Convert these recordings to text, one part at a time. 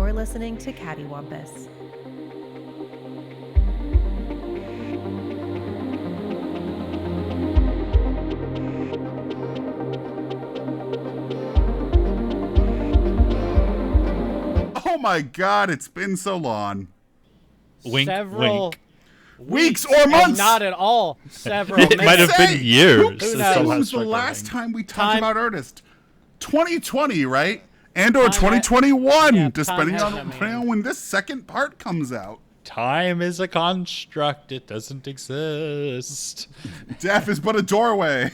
you're listening to Cattywampus. Oh my God, it's been so long. Wink, Several wink. Weeks or months. Not at all. Several. It might have been years. Who since knows? the When last was the recording. last time we talked Time- about Ernest? 2020, right? And or Time 2021, yeah, depending time on has been. when this second part comes out. Time is a construct. It doesn't exist. Death is but a doorway.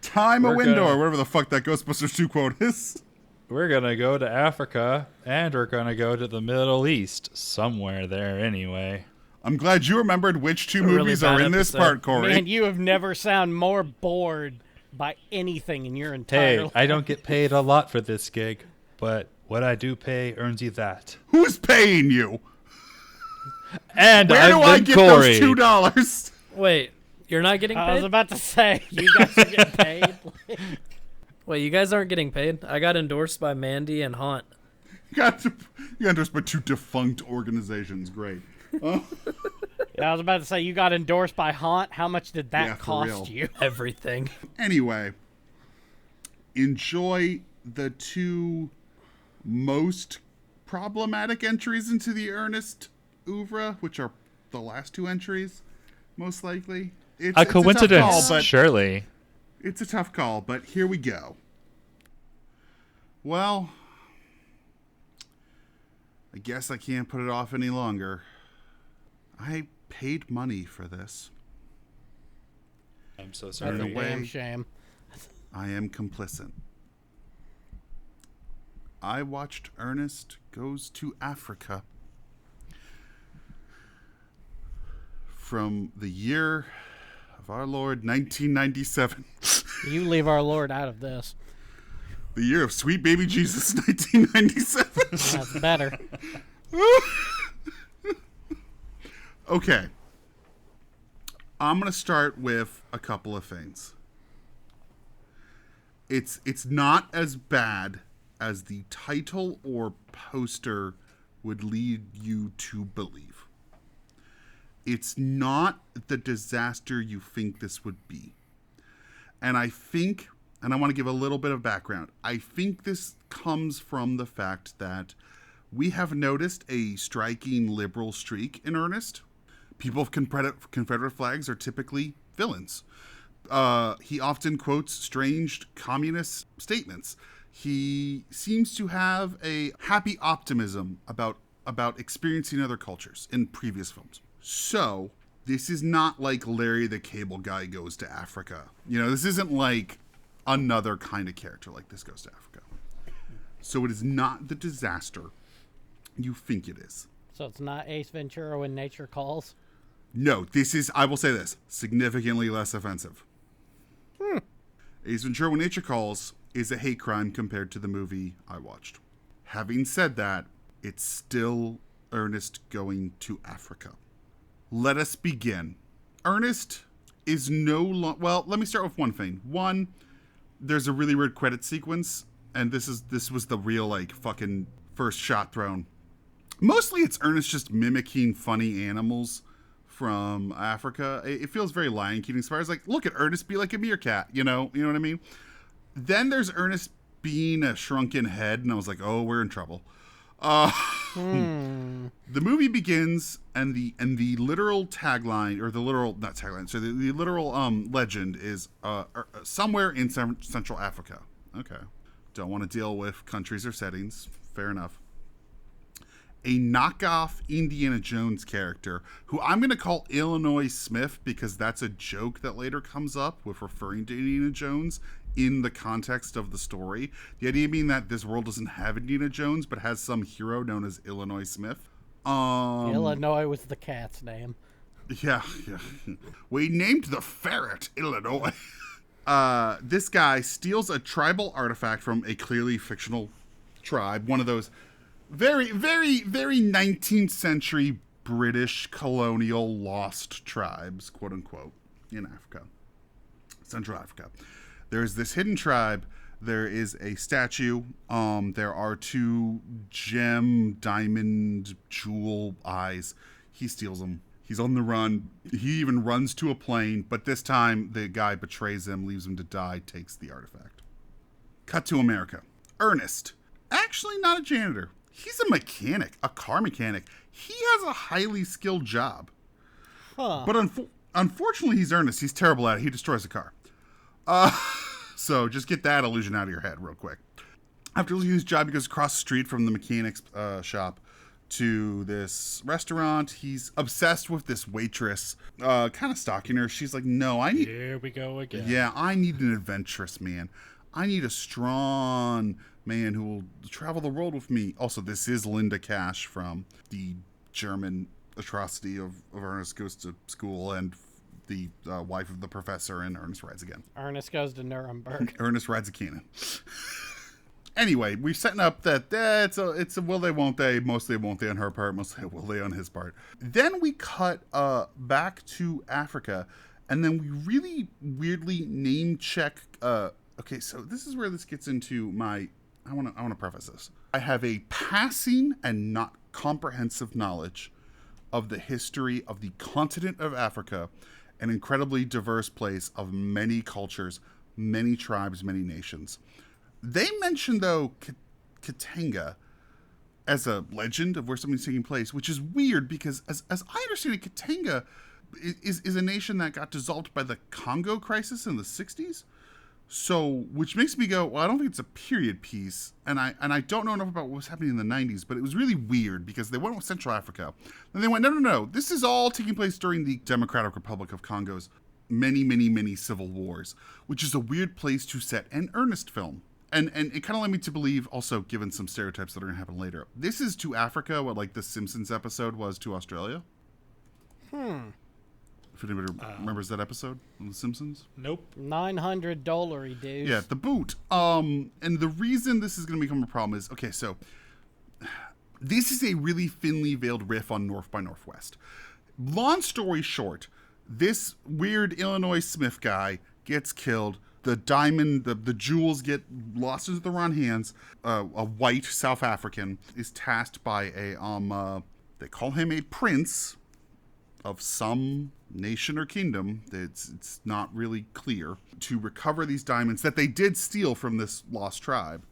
Time a We're window, gonna- or whatever the fuck that Ghostbusters 2 quote is. We're going to go to Africa, and we're going to go to the Middle East. Somewhere there, anyway. I'm glad you remembered which two really movies are bad in this episode. part, Corey. Man, you have never sound more bored by anything in your entire Hey, life. I don't get paid a lot for this gig, but what I do pay earns you that. Who's paying you? And Where do I I've been get Corey. those $2? Wait, you're not getting I was paid? about to say, you guys are getting paid. Wait, you guys aren't getting paid? I got endorsed by Mandy and Haunt. You got endorsed by two defunct organizations. Great. I was about to say, you got endorsed by Haunt. How much did that Yeah, for cost real. you? Everything. Anyway, enjoy the two most problematic entries into the Ernest oeuvre, which are the last two entries, most likely. It's A tough coincidence, call, but surely. it's a tough call, but here we go. Well, I guess I can't put it off any longer. I paid money for this. I'm so That's sorry. a way. damn shame. I am complicit. I watched Ernest Goes to Africa from the year of our Lord 1997. You leave our Lord out of this. The year of sweet baby Jesus 1997. That's better. Okay. I'm going to start with a couple of things. It's not as bad as the title or poster would lead you to believe. It's not the disaster you think this would be. And I think, and I want to give a little bit of background, I think this comes from the fact that we have noticed a striking liberal streak in Ernest. People of Confederate flags are typically villains. He often quotes strange communist statements. He seems to have a happy optimism about experiencing other cultures in previous films. So, this is not like Larry the Cable Guy Goes to Africa. You know, this isn't like another kind of character like This Goes to Africa. So it is not the disaster you think it is. So it's not Ace Ventura When Nature Calls? No, this is, I will say this, significantly less offensive. Ace Ventura When Nature Calls is a hate crime compared to the movie I watched. Having said that, it's still Ernest Going to Africa. Let us begin. Ernest is no longer, well, let me start with one thing. One, there's a really weird credit sequence, and this was the real, like, fucking first shot thrown. Mostly it's Ernest just mimicking funny animals from Africa. It feels very Lion King as far as like, look at Ernest be like a meerkat, you know what I mean? Then there's Ernest being a shrunken head, and I was like, oh, we're in trouble. The movie begins, and the literal tagline, or the literal, not tagline, so the literal legend is somewhere in Central Africa. Okay. Don't want to deal with countries or settings. Fair enough. A knockoff Indiana Jones character, who I'm going to call Illinois Smith because that's a joke that later comes up with referring to Indiana Jones in the context of the story. The idea being that this world doesn't have Indiana Jones, but has some hero known as Illinois Smith. Illinois was the cat's name. Yeah. We named the ferret Illinois. This guy steals a tribal artifact from a clearly fictional tribe, one of those very, very, very 19th century British colonial lost tribes, quote unquote, in Africa, Central Africa. There's this hidden tribe There is a statue. There are 2 gem, diamond, jewel eyes. He steals them. He's on the run. He even runs to a plane, but this time the guy betrays him, leaves him to die, takes the artifact. Cut to America. Ernest. Actually not a janitor. He's a mechanic, a car mechanic. He has a highly skilled job. Huh. But unfortunately, he's Ernest. He's terrible at it. He destroys a car. So just get that illusion out of your head real quick. After losing his job, he goes across the street from the mechanic's shop to this restaurant. He's obsessed with this waitress, kind of stalking her. She's like, no, I need... Here we go again. Yeah, I need an adventurous man. I need a strong man who will travel the world with me. Also, this is Linda Cash from the German atrocity of Ernest Goes to School and the wife of the professor in Ernest Rides Again. Ernest Goes to Nuremberg. Ernest rides a cannon. Anyway, we're setting up that it's a will they, won't they, mostly won't they on her part, mostly will they on his part. Then we cut back to Africa, and then we really weirdly name check. Okay, so this is where this gets into my. I want to preface this. I have a passing and not comprehensive knowledge of the history of the continent of Africa, an incredibly diverse place of many cultures, many tribes, many nations. They mention, though, Katanga as a legend of where something's taking place, which is weird because, as I understand it, Katanga is a nation that got dissolved by the Congo crisis in the 60s. So, which makes me go, well, I don't think it's a period piece, and I don't know enough about what was happening in the 90s, but it was really weird because they went with Central Africa. And they went, no, this is all taking place during the Democratic Republic of Congo's many civil wars, which is a weird place to set an Ernest film. And it kind of led me to believe, also given some stereotypes that are going to happen later, this is to Africa what, like, the Simpsons episode was to Australia. If anybody remembers that episode of The Simpsons. Nope. $900 dude. Yeah, the boot. And the reason this is going to become a problem is, okay, so this is a really thinly veiled riff on North by Northwest. Long story short, this weird Illinois Smith guy gets killed. The diamond, the jewels get lost into the wrong hands. A white South African is tasked by they call him a prince of some nation or kingdom. It's not really clear, to recover these diamonds that they did steal from this lost tribe.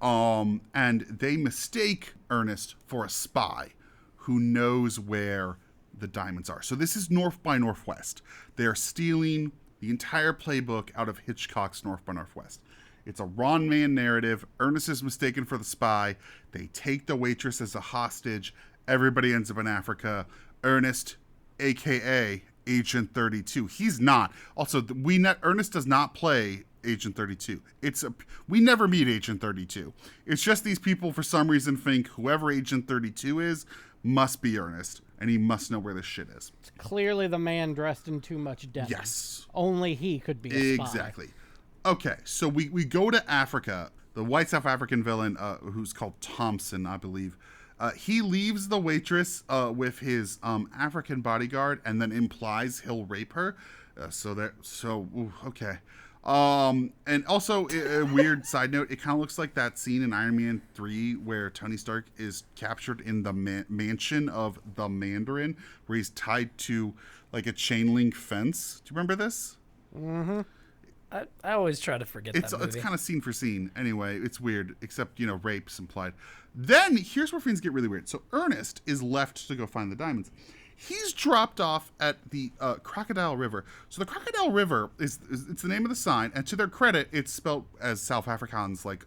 And they mistake Ernest for a spy who knows where the diamonds are. So this is North by Northwest. They are stealing the entire playbook out of Hitchcock's North by Northwest. It's a Ron Man narrative. Ernest is mistaken for the spy. They take the waitress as a hostage. Everybody ends up in Africa. Ernest, a.k.a. Agent 32. He's not. Also, Ernest does not play Agent 32. We never meet Agent 32. It's just these people, for some reason, think whoever Agent 32 is must be Ernest, and he must know where this shit is. It's clearly the man dressed in too much denim. Yes. Only he could be a spy. Exactly. Okay, so we go to Africa. The white South African villain, who's called Thompson, I believe, he leaves the waitress with his African bodyguard and then implies he'll rape her. Okay. And also, a weird side note, it kind of looks like that scene in Iron Man 3 where Tony Stark is captured in the mansion of the Mandarin, where he's tied to like a chain link fence. Do you remember this? Mm-hmm. I always try to forget that movie. It's kind of scene for scene. Anyway, it's weird, except, rape's implied. Then, here's where things get really weird. So, Ernest is left to go find the diamonds. He's dropped off at the Crocodile River. So, the Crocodile River it's the name of the sign, and to their credit, it's spelled as South Afrikaans, like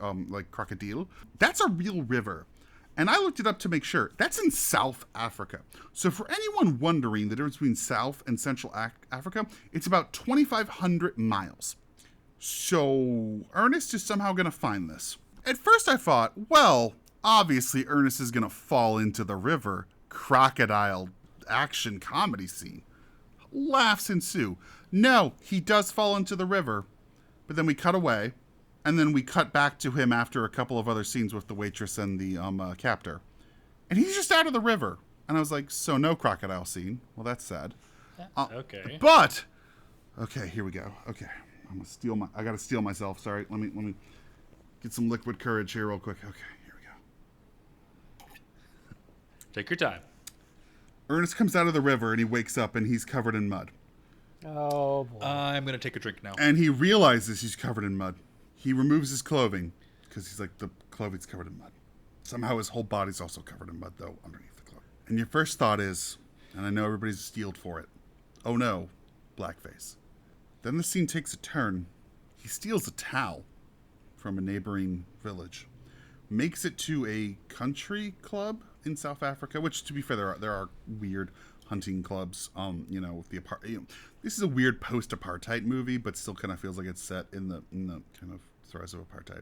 crocodile. That's a real river. And I looked it up to make sure. That's in South Africa. So for anyone wondering the difference between South and Central Africa, it's about 2,500 miles. So Ernest is somehow going to find this. At first I thought, well, obviously Ernest is going to fall into the river. Crocodile action comedy scene. Laughs ensue. No, he does fall into the river. But then we cut away. And then we cut back to him after a couple of other scenes with the waitress and the captor. And he's just out of the river. And I was like, so no crocodile scene. Well, that's sad. Okay. But, okay, here we go. Okay. I gotta steal myself. Sorry. Let me. Get some liquid courage here real quick. Okay, here we go. Take your time. Ernest comes out of the river and he wakes up and he's covered in mud. Oh, boy. I'm going to take a drink now. And he realizes he's covered in mud. He removes his clothing because he's like, the clothing's covered in mud. Somehow his whole body's also covered in mud, though, underneath the clothing. And your first thought is, and I know everybody's steeled for it, oh no, blackface. Then the scene takes a turn. He steals a towel from a neighboring village, makes it to a country club in South Africa, which, to be fair, there are weird hunting clubs. With the this is a weird post-apartheid movie, but still kind of feels like it's set in the kind of throes of apartheid.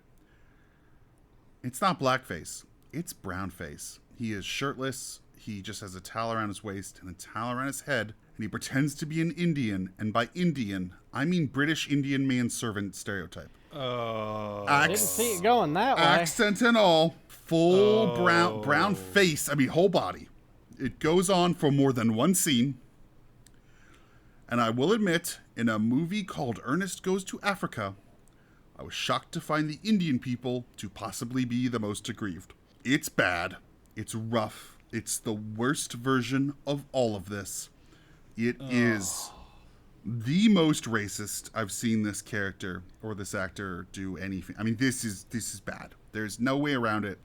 It's not blackface; it's brownface. He is shirtless. He just has a towel around his waist and a towel around his head, and he pretends to be an Indian. And by Indian, I mean British Indian manservant stereotype. Oh. Didn't see it going that way. Accent and all, full brown face. I mean, whole body. It goes on for more than one scene. And I will admit, in a movie called Ernest Goes to Africa, I was shocked to find the Indian people to possibly be the most aggrieved. It's bad. It's rough. It's the worst version of all of this. It is the most racist I've seen this character or this actor do anything. I mean, this is bad. There's no way around it.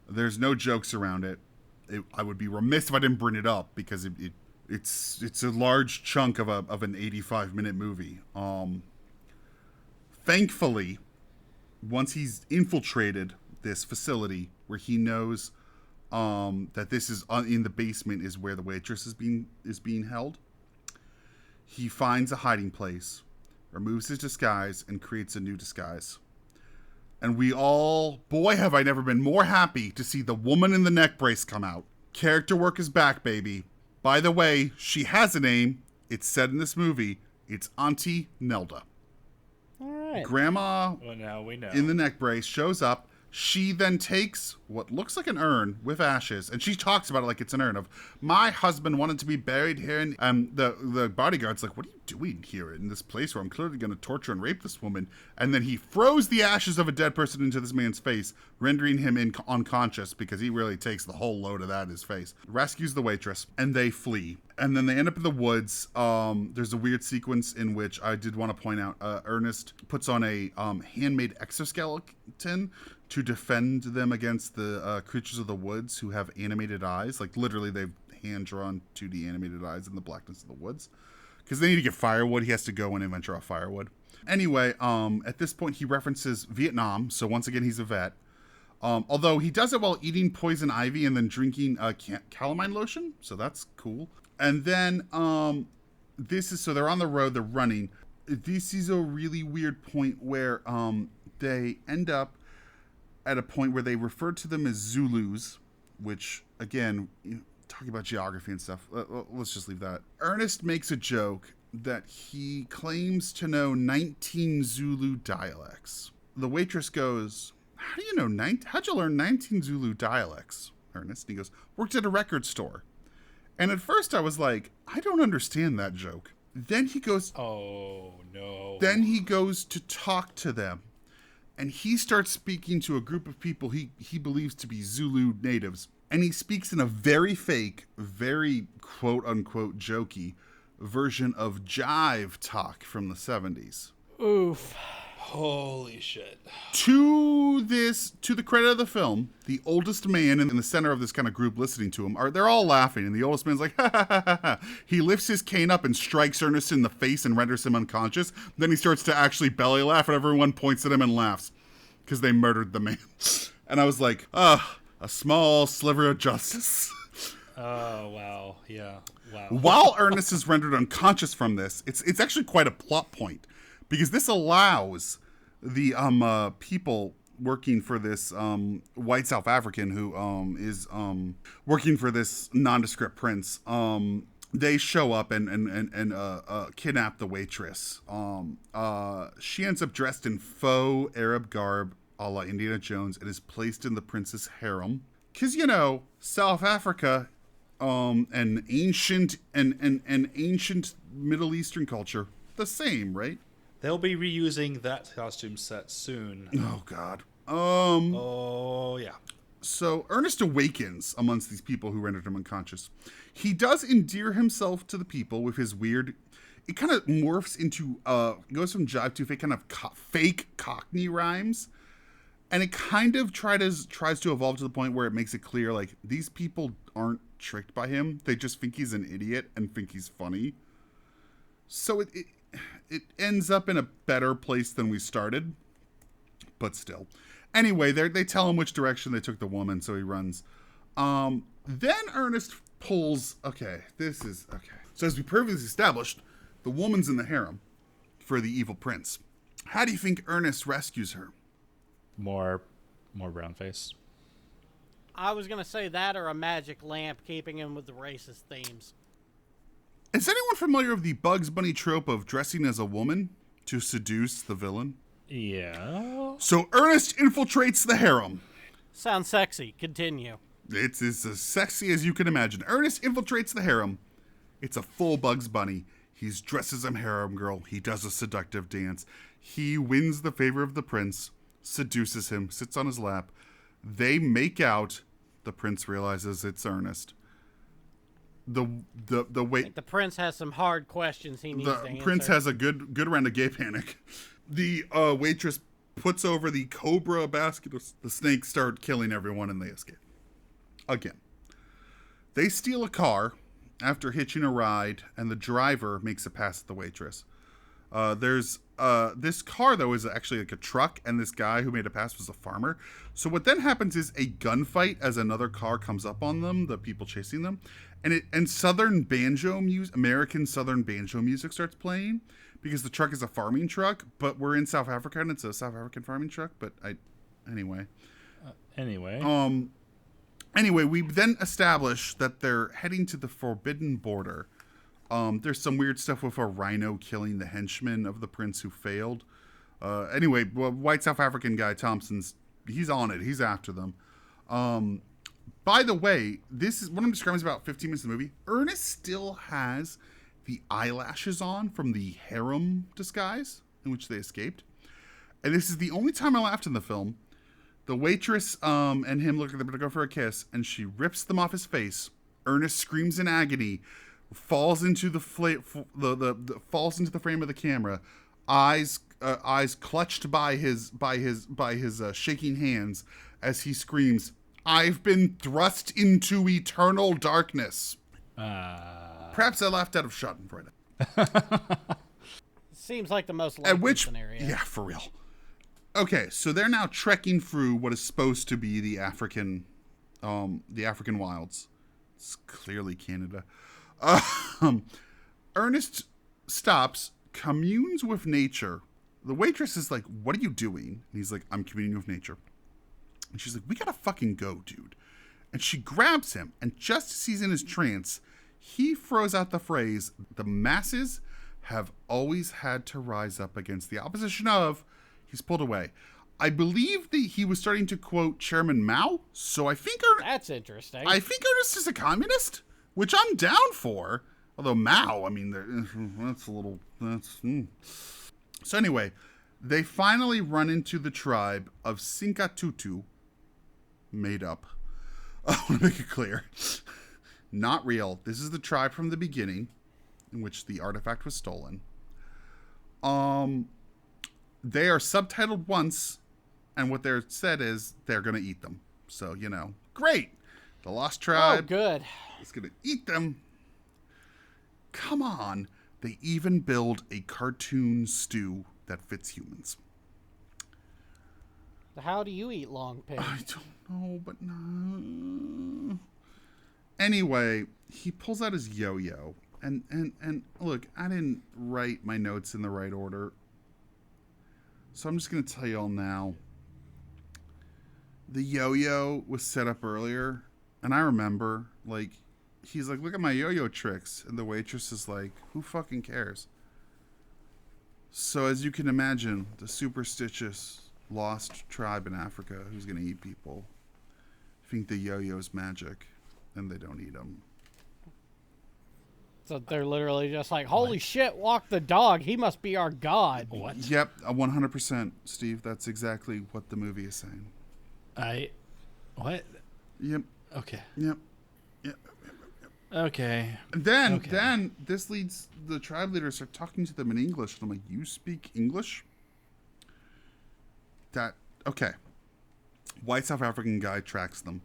There's no jokes around it. I would be remiss if I didn't bring it up because it's a large chunk of an 85-minute movie. Thankfully, once he's infiltrated this facility where he knows that this is in the basement is where the waitress is being held, he finds a hiding place, removes his disguise, and creates a new disguise. And we all, boy, have I never been more happy to see the woman in the neck brace come out. Character work is back, baby. By the way, she has a name. It's said in this movie. It's Auntie Nelda. All right. Grandma Well, now we know. in the neck brace shows up. She then takes what looks like an urn with ashes, and she talks about it like it's an urn of, my husband wanted to be buried here, and the bodyguard's like, what are you doing here in this place where I'm clearly going to torture and rape this woman? And then he throws the ashes of a dead person into this man's face, rendering him unconscious because he really takes the whole load of that in his face. Rescues the waitress, and they flee. And then they end up in the woods. There's a weird sequence in which I did want to point out, Ernest puts on a handmade exoskeleton to defend them against the creatures of the woods who have animated eyes. Like, literally, they've hand-drawn 2D animated eyes in the blackness of the woods. Because they need to get firewood. He has to go and adventure off firewood. Anyway, at this point, he references Vietnam. So, once again, he's a vet. Although, he does it while eating poison ivy and then drinking calamine lotion. So, that's cool. And then, so they're on the road. They're running. This is a really weird point where they end up at a point where they refer to them as Zulus, which, again, talking about geography and stuff, let's just leave that. Ernest makes a joke that he claims to know 19 Zulu dialects. The waitress goes, how do you know how'd you learn 19 Zulu dialects, Ernest? And he goes, worked at a record store. And at first I was like, I don't understand that joke. Then he goes, Oh, no. Then he goes to talk to them. And he starts speaking to a group of people he believes to be Zulu natives. And he speaks in a very fake, very quote-unquote jokey version of jive talk from the 70s. Oof. Holy shit. To the credit of the film, the oldest man in the center of this kind of group listening to him, they're all laughing, and the oldest man's like, ha ha ha ha ha. He lifts his cane up and strikes Ernest in the face and renders him unconscious. Then he starts to actually belly laugh, and everyone points at him and laughs because they murdered the man. And I was like, a small sliver of justice. Oh, wow. Yeah. Wow. While Ernest is rendered unconscious from this, it's actually quite a plot point, because this allows the people working for this white South African who is working for this nondescript prince. They show up and kidnap the waitress. She ends up dressed in faux Arab garb, a la Indiana Jones, and is placed in the prince's harem. Because, South Africa, an ancient Middle Eastern culture, the same, right? They'll be reusing that costume set soon. Oh, God. Oh, yeah. So Ernest awakens amongst these people who rendered him unconscious. He does endear himself to the people with his weird. It kind of morphs into goes from jive to fake kind of fake Cockney rhymes, and it kind of tries to evolve to the point where it makes it clear like these people aren't tricked by him; they just think he's an idiot and think he's funny. So it ends up in a better place than we started, but still. Anyway, they tell him which direction they took the woman, so he runs. Then Ernest pulls. Okay, this is okay. So as we previously established, the woman's in the harem for the evil prince. How do you think Ernest rescues her? More brown face. I was gonna say that or a magic lamp keeping him with the racist themes. Is anyone familiar with the Bugs Bunny trope of dressing as a woman to seduce the villain? Yeah. So Ernest infiltrates the harem. Sounds sexy. Continue. It's as sexy as you can imagine. Ernest infiltrates the harem. It's a full Bugs Bunny. He's dressed as a harem girl. He does a seductive dance. He wins the favor of the prince, seduces him, sits on his lap. They make out. The prince realizes it's Ernest. The wait. The prince has some hard questions he needs to answer. The prince has a good round of gay panic. The waitress puts over the cobra basket. The snakes start killing everyone and they escape. Again. They steal a car after hitching a ride, and the driver makes a pass at the waitress. There's this car, though, is actually like a truck, and this guy who made a pass was a farmer. So what then happens is a gunfight as another car comes up on them, the people chasing them, and American Southern banjo music starts playing because the truck is a farming truck, but we're in South Africa and it's a South African farming truck. But anyway. Anyway, we then establish that they're heading to the Forbidden Border. There's some weird stuff with a rhino killing the henchman of the prince who failed. Anyway, white South African guy he's on it. He's after them. By the way, this is what I'm describing is about 15 minutes of the movie. Ernest still has the eyelashes on from the harem disguise in which they escaped. And this is the only time I laughed in the film. The waitress and him look like they're going to go for a kiss, and she rips them off his face. Ernest screams in agony, falls into the falls into the frame of the camera, eyes clutched by his shaking hands as he screams, "I've been thrust into eternal darkness." Perhaps I laughed out of Schadenfreude. Seems like the most likely scenario. Yeah, for real. Okay, so they're now trekking through what is supposed to be the African wilds. It's clearly Canada. Ernest stops, communes with nature. The waitress is like, "What are you doing?" And he's like, "I'm communing with nature." And she's like, "We gotta fucking go, dude." And she grabs him, and just as he's in his trance, he throws out the phrase, "The masses have always had to rise up against the opposition of..." He's pulled away. I believe that he was starting to quote Chairman Mao, so I think that's interesting. I think Ernest is a communist, which I'm down for. Although Mao, I mean, that's a little... So anyway, they finally run into the tribe of Sinkatutu, made up. I want to make it clear. Not real. This is the tribe from the beginning, in which the artifact was stolen. They are subtitled once, and what they're said is they're going to eat them. So, great. The Lost Tribe. Oh, good. Is going to eat them. Come on. They even build a cartoon stew that fits humans. How do you eat long pig? I don't know, but no. Anyway, he pulls out his yo-yo. And look, I didn't write my notes in the right order. So I'm just going to tell you all now. The yo-yo was set up earlier, and I remember, he's like, "Look at my yo-yo tricks." And the waitress is like, "Who fucking cares?" So as you can imagine, the superstitious lost tribe in Africa who's going to eat people think the yo-yo's magic, and they don't eat them. So they're literally just like, holy shit, walk the dog. He must be our god. What? Yep, 100%, Steve. That's exactly what the movie is saying. What? Yep, Okay. yep, yep. Okay. And then this leads the tribe leaders start talking to them in English. And I'm like, you speak English? Okay. White South African guy tracks them.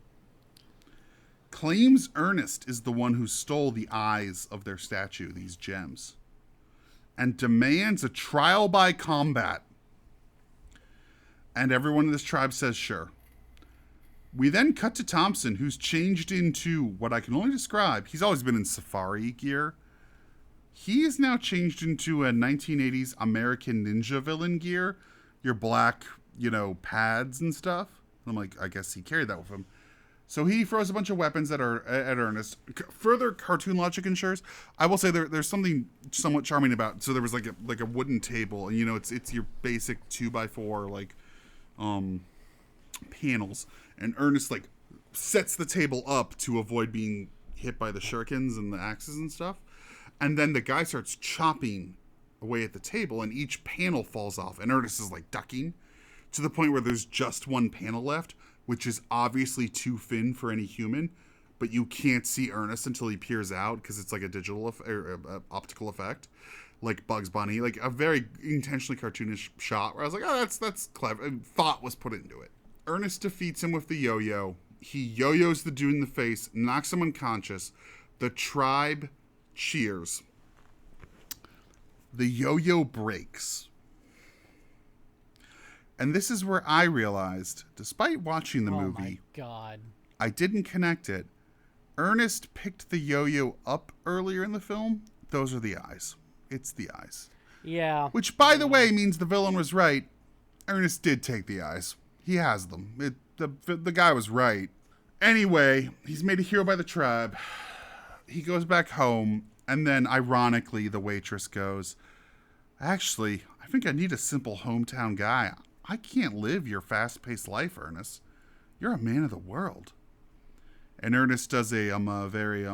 Claims Ernest is the one who stole the eyes of their statue, these gems, and demands a trial by combat. And everyone in this tribe says sure. We then cut to Thompson, who's changed into what I can only describe. He's always been in safari gear. He is now changed into a 1980s American Ninja villain gear. Your black, pads and stuff. I'm like, I guess he carried that with him. So he throws a bunch of weapons at Ernest. Further cartoon logic ensures. I will say there's something somewhat charming about. So there was like a wooden table, and it's your basic 2x4 panels, and Ernest sets the table up to avoid being hit by the shurikens and the axes and stuff. And then the guy starts chopping away at the table, and each panel falls off, and Ernest is ducking to the point where there's just one panel left, which is obviously too thin for any human, but you can't see Ernest until he peers out because it's like a digital optical effect, like Bugs Bunny, like a very intentionally cartoonish shot where I was like, oh, that's clever. And thought was put into it. Ernest defeats him with the yo-yo. He yo-yos the dude in the face, knocks him unconscious. The tribe cheers. The yo-yo breaks. And this is where I realized, despite watching the movie, Oh my god. I didn't connect it. Ernest picked the yo-yo up earlier in the film. Those are the eyes. It's the eyes. Yeah. Which, by the way, means the villain was right. Ernest did take the eyes. He has them. The guy was right. Anyway, he's made a hero by the tribe. He goes back home, and then, ironically, the waitress goes, actually, I think I need a simple hometown guy. I can't live your fast-paced life, Ernest. You're a man of the world. And Ernest does a very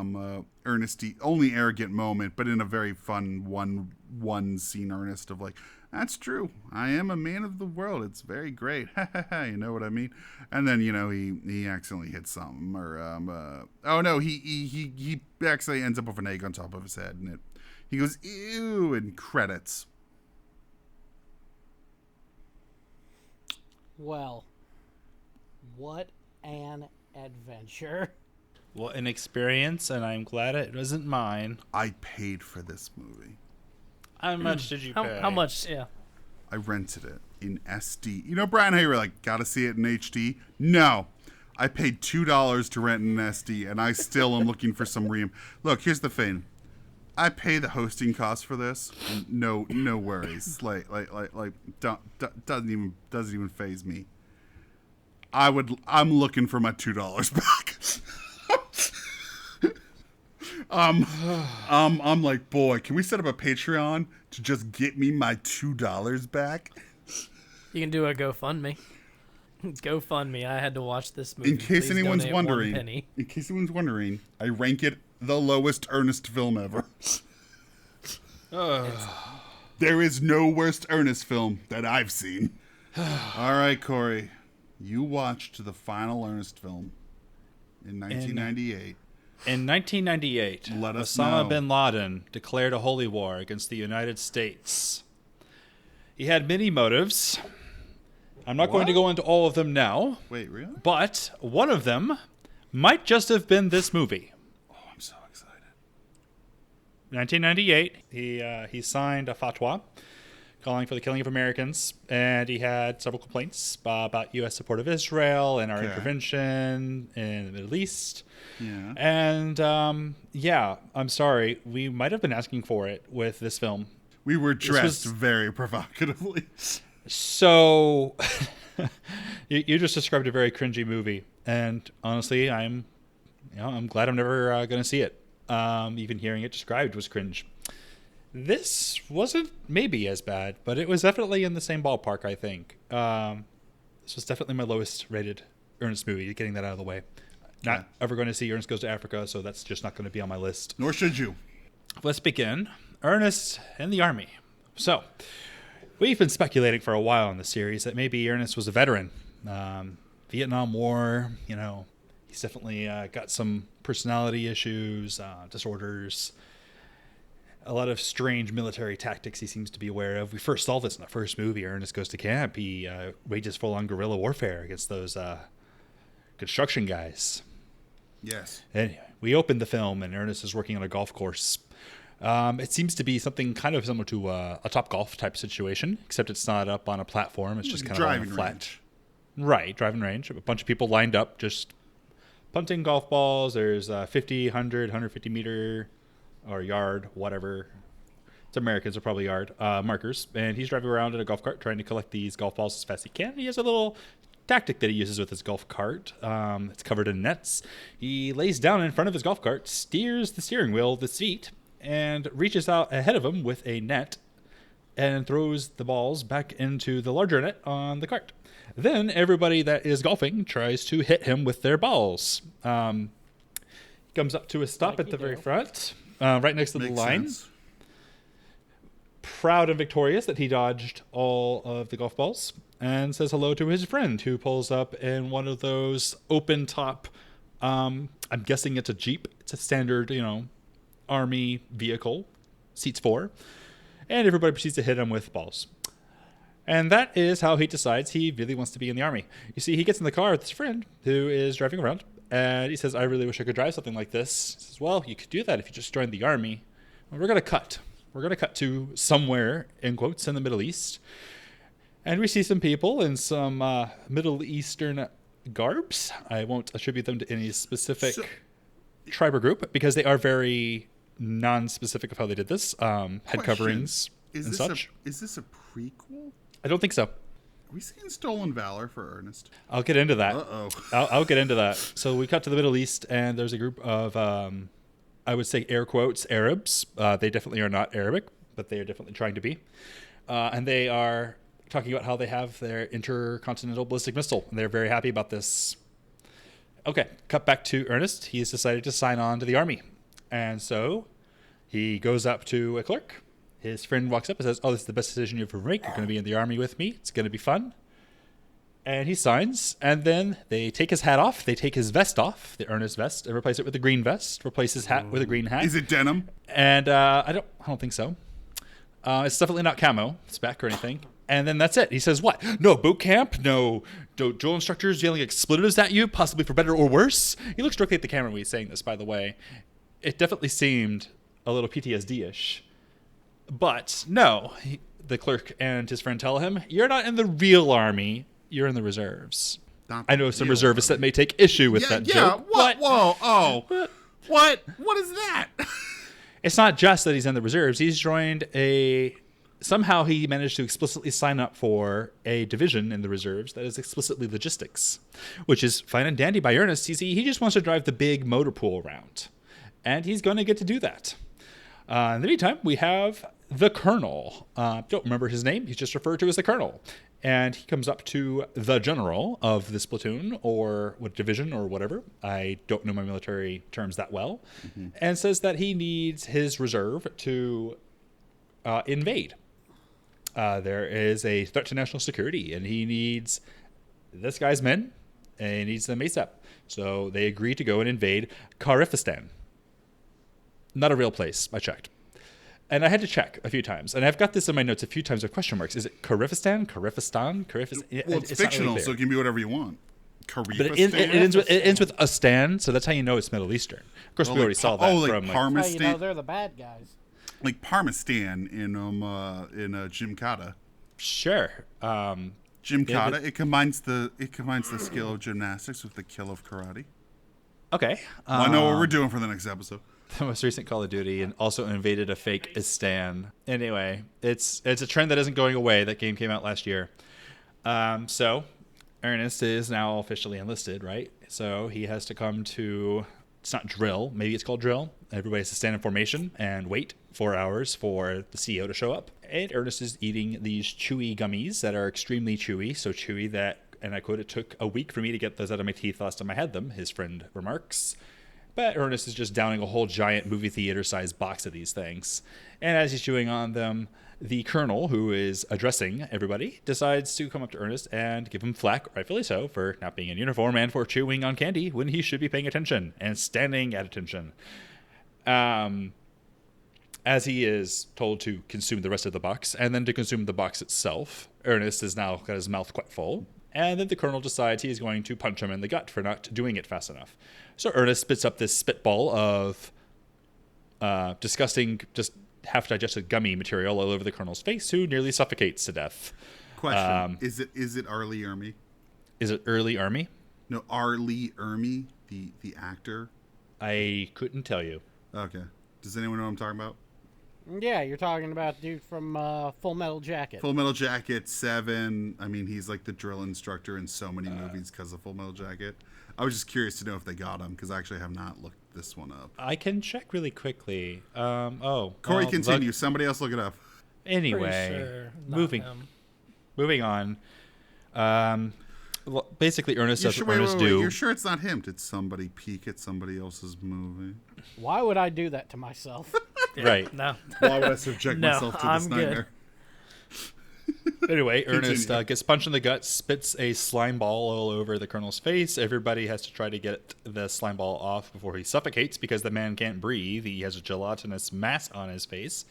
Ernesty, only arrogant moment, but in a very fun one scene Ernest of that's true. I am a man of the world. It's very great. You know what I mean? And then he accidentally hits something, or oh no, he accidentally ends up with an egg on top of his head, and he goes ew, and credits. Well, what an adventure. What an experience, and I'm glad it wasn't mine. I paid for this movie. How much did you pay? How much? Yeah. I rented it in SD. Brian, how you were gotta see it in HD? No. I paid $2 to rent an SD, and I still am looking for some ream. Look, here's the thing. I pay the hosting costs for this. No worries. Doesn't even faze me. I'm looking for my $2 back. I'm like, boy, can we set up a Patreon to just get me my $2 back? You can do a GoFundMe. GoFundMe. I had to watch this movie. In case Please anyone's donate wondering, 1 penny. I rank it the lowest Ernest film ever. There is no worst Ernest film that I've seen. All right, Corey, you watched the final Ernest film in 1998. In 1998, Let us Osama know. bin Laden declared a holy war against the United States. He had many motives. I'm not going to go into all of them now, Wait, really? but one of them might just have been this movie. Oh, I'm so excited. 1998, he signed a fatwa calling for the killing of Americans, and he had several complaints about U.S. support of Israel and our Okay. intervention in the Middle East. Yeah. And I'm sorry, we might have been asking for it with this film. We were dressed was- very provocatively. So you just described a very cringy movie, and honestly, I'm glad I'm never going to see it. Even hearing it described was cringe. This wasn't maybe as bad, but it was definitely in the same ballpark, I think. This was definitely my lowest rated Ernest movie, getting that out of the way. Not ever going to see Ernest Goes to Africa, so that's just not going to be on my list. Nor should you. let's begin. Ernest and the Army. So, we've been speculating for a while in the series that maybe Ernest was a veteran. Vietnam War, he's definitely got some personality issues, disorders, a lot of strange military tactics he seems to be aware of. We first saw this in the first movie, Ernest Goes to Camp. He wages full-on guerrilla warfare against those construction guys. Yes. Anyway, we opened the film, and Ernest is working on a golf course. It seems to be something kind of similar to a Top Golf type situation, except it's not up on a platform. It's just kind of on a flat. Range. Right, driving range. A bunch of people lined up just punting golf balls. There's 50, 100, 150 meter or yard, whatever. It's Americans are probably yard markers. And he's driving around in a golf cart trying to collect these golf balls as fast as he can. He has a little tactic that he uses with his golf cart. It's covered in nets. He lays down in front of his golf cart, steers the steering wheel of the seat, and reaches out ahead of him with a net and throws the balls back into the larger net on the cart. Then everybody that is golfing tries to hit him with their balls. He comes up to a stop at the very front, right next to the line. Sense. Proud and victorious that he dodged all of the golf balls, and says hello to his friend, who pulls up in one of those open top, I'm guessing it's a Jeep. It's a standard, Army vehicle, seats 4. And everybody proceeds to hit him with balls. And that is how he decides he really wants to be in the Army. You see, he gets in the car with his friend who is driving around, and he says, I really wish I could drive something like this. He says, well, you could do that if you just joined the Army. Well, we're going to cut. We're going to cut to somewhere, in quotes, in the Middle East. And we see some people in some Middle Eastern garbs. I won't attribute them to any specific tribe or group, because they are very non-specific of how they did this. Head coverings and such. Is this a prequel? I don't think so. Are we seeing Stolen Valor for Ernest? I'll get into that. Uh-oh. I'll get into that. So we cut to the Middle East, and there's a group of, I would say air quotes, Arabs. They definitely are not Arabic, but they are definitely trying to be. And they are talking about how they have their intercontinental ballistic missile, and they're very happy about this. Okay, cut back to Ernest. He's decided to sign on to the Army. And so he goes up to a clerk. His friend walks up and says, oh, this is the best decision you ever make. You're going to be in the Army with me. It's going to be fun. And he signs, and then they take his hat off. They take his vest off, the Ernest vest, and replace it with the green vest. Replace his hat with a green hat. Is it denim? And I don't think so. It's definitely not camo spec or anything. And then that's it. He says, what? No boot camp? No drill instructors yelling expletives at you, possibly for better or worse? He looks directly at the camera when he's saying this, by the way. It definitely seemed a little PTSD-ish. But no, the clerk and his friend tell him, you're not in the real Army. You're in the reserves. I know some reservists that may take issue with that joke. What? Whoa. Oh. What? What is that? It's not just that he's in the reserves. He's joined somehow he managed to explicitly sign up for a division in the reserves that is explicitly logistics, which is fine and dandy by Ernest. You see, he just wants to drive the big motor pool around, and he's going to get to do that. In the meantime, we have the colonel. Don't remember his name. He's just referred to as the colonel. And he comes up to the general of this platoon or what division or whatever. I don't know my military terms that well. Mm-hmm. And says that he needs his reserve to invade. There is a threat to national security, and he needs this guy's men, and he needs them ASAP. So they agree to go and invade Karifistan. Not a real place. I checked. And I had to check a few times. And I've got this in my notes a few times with question marks. Is it Karifistan? Karifistan? Well, it's fictional, really so it can be whatever you want. Karifistan? But it ends with a stan, so that's how you know it's Middle Eastern. Of course, we already saw that from... Parmistan. That's how you know they're the bad guys. Like Parmistan in Gymkata. Sure. Gymkata, it combines the skill of gymnastics with the kill of karate. Okay. I know what we're doing for the next episode. The most recent Call of Duty, and also invaded a fake Istan. Anyway, it's a trend that isn't going away. That game came out last year. So Ernest is now officially enlisted, right? So he has to come to, it's not drill, maybe it's called drill. Everybody has to stand in formation and wait 4 hours for the CEO to show up. And Ernest is eating these chewy gummies that are extremely chewy, so chewy that, and I quote, it took a week for me to get those out of my teeth last time I had them, his friend remarks. But Ernest is just downing a whole giant movie theater-sized box of these things. And as he's chewing on them, the colonel, who is addressing everybody, decides to come up to Ernest and give him flack, rightfully so, for not being in uniform and for chewing on candy when he should be paying attention and standing at attention. As he is told to consume the rest of the box and then to consume the box itself, Ernest has now got his mouth quite full. And then the colonel decides he is going to punch him in the gut for not doing it fast enough. So Ernest spits up this spitball of disgusting, just half-digested gummy material all over the colonel's face, who nearly suffocates to death. Question: Is it R. Lee Ermey? Is it Early Army? No, R. Lee Ermey, the actor. I couldn't tell you. Okay. Does anyone know what I'm talking about? Yeah, you're talking about dude from Full Metal Jacket. Full Metal Jacket 7. I mean, he's like the drill instructor in so many movies because of Full Metal Jacket. I was just curious to know if they got him because I actually have not looked this one up. I can check really quickly. Corey, continue. Somebody else look it up. Anyway, Pretty sure not moving on. Basically, Ernest does what Ernest do. You're sure it's not him? Did somebody peek at somebody else's movie? Why would I do that to myself? Right. No. Why would I subject No, myself to this I'm good. nightmare? Anyway, Ernest Continue. gets punched in the gut, spits a slime ball all over the colonel's face. Everybody has to try to get the slime ball off before he suffocates because the man can't breathe. He has a gelatinous mass on his face.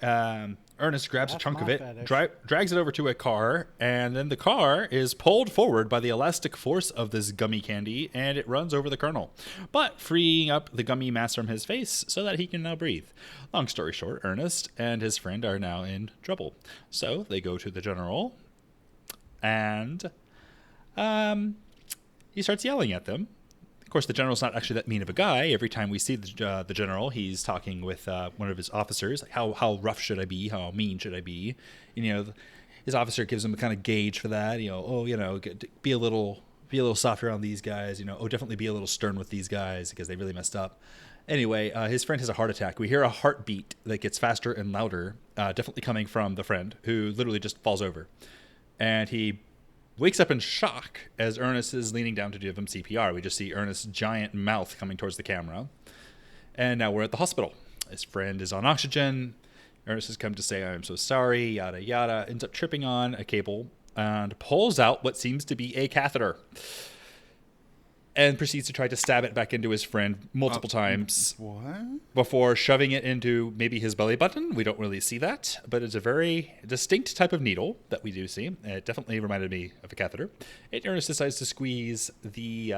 Ernest grabs a That's chunk of my it, fetish. drags it over to a car, and then the car is pulled forward by the elastic force of this gummy candy, and it runs over the colonel, but freeing up the gummy mass from his face so that he can now breathe. Long story short, Ernest and his friend are now in trouble. So they go to the general, and he starts yelling at them. Of course, the general's not actually that mean of a guy. Every time we see the general, he's talking with one of his officers. Like, how rough should I be? How mean should I be? And, his officer gives him a kind of gauge for that. Be a little softer on these guys. Definitely be a little stern with these guys because they really messed up. Anyway, his friend has a heart attack. We hear a heartbeat that gets faster and louder, definitely coming from the friend, who literally just falls over. And he wakes up in shock as Ernest is leaning down to give him CPR. We just see Ernest's giant mouth coming towards the camera. And now we're at the hospital. His friend is on oxygen. Ernest has come to say, "I'm so sorry," yada, yada. Ends up tripping on a cable and pulls out what seems to be a catheter. And proceeds to try to stab it back into his friend multiple times. What? Before shoving it into maybe his belly button. We don't really see that, but it's a very distinct type of needle that we do see. It definitely reminded me of a catheter. And Ernest decides to squeeze the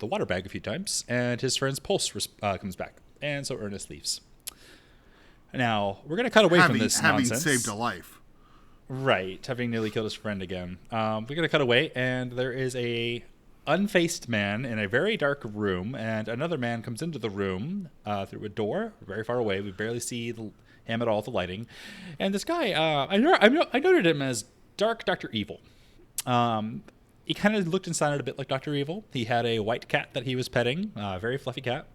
water bag a few times, and his friend's pulse comes back. And so Ernest leaves. Now, we're going to cut away from this having nonsense. saved a life. Right, having nearly killed his friend again. We're going to cut away, and there is a unfaced man in a very dark room, and another man comes into the room through a door very far away. We barely see him at all with the lighting. And this guy, I noted him as Dark Dr. Evil. He kind of looked and sounded a bit like Dr. Evil. He had a white cat that he was petting, a very fluffy cat.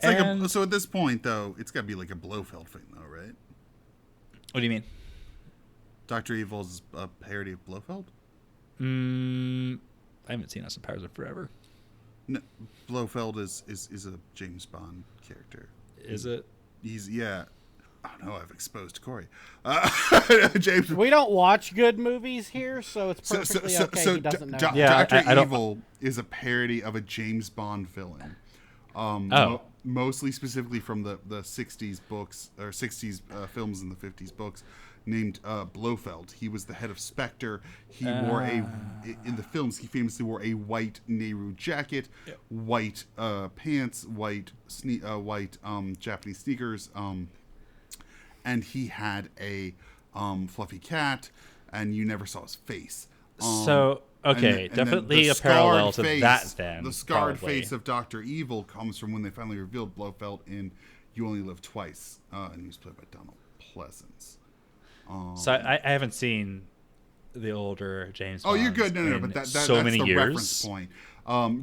So at this point, though, it's got to be like a Blofeld thing, though, right? What do you mean? Dr. Evil's a parody of Blofeld? I haven't seen Austin Powers in forever. No, Blofeld is a James Bond character. Is it? Yeah. Oh no, I've exposed Corey. James. We don't watch good movies here, so it's perfectly okay. He doesn't know. Dr. I don't- Evil is a parody of a James Bond villain. Mostly specifically from the 60s books, or 60s films and the 50s books, named Blofeld. He was the head of Spectre. He wore in the films, he famously wore a white Nehru jacket, white pants, white Japanese sneakers, and he had a fluffy cat, and you never saw his face. Definitely a parallel to that then. The scarred probably. face of Dr. Evil comes from when they finally revealed Blofeld in You Only Live Twice, and he was played by Donald Pleasance. So I haven't seen the older James Bonds. Oh, you're good. No, but that's many the years. reference point.